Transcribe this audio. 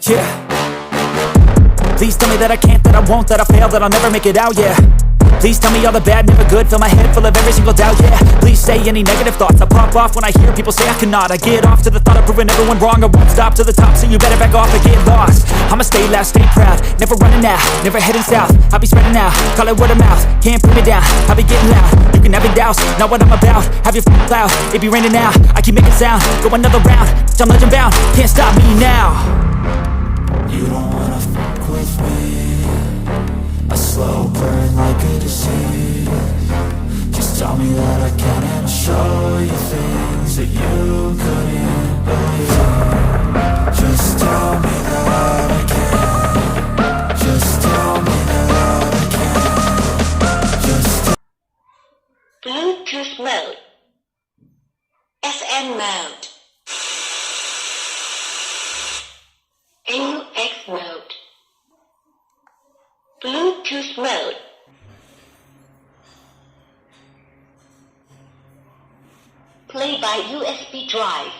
Yeah. Please tell me that I can't, that I won't, that I fail, that I'll never make it out, yeah. Please tell me all the bad, never good, fill my head full of every single doubt, yeah. Please say any negative thoughts, I pop off when I hear people say I cannot. I get off to the thought of proving everyone wrong, I won't stop to the top, so you better back off and get lost. I'ma stay loud, stay proud, never running out, never heading south. I'll be spreading out, call it word of mouth, can't put me down, I'll be getting loud. You can have your doubts, not what I'm about, have your cloud, it be raining now. I keep making sound, go another round, I'm legend bound, can't stop me now. You don't wanna fuck with me, a slow burn like a disease. Just tell me that I can and I'll show you things that you couldn't believe. Just tell me that I can. Just tell me that I can. Just Bluetooth mode. SM mode. AUX mode. Bluetooth mode. Play by USB drive.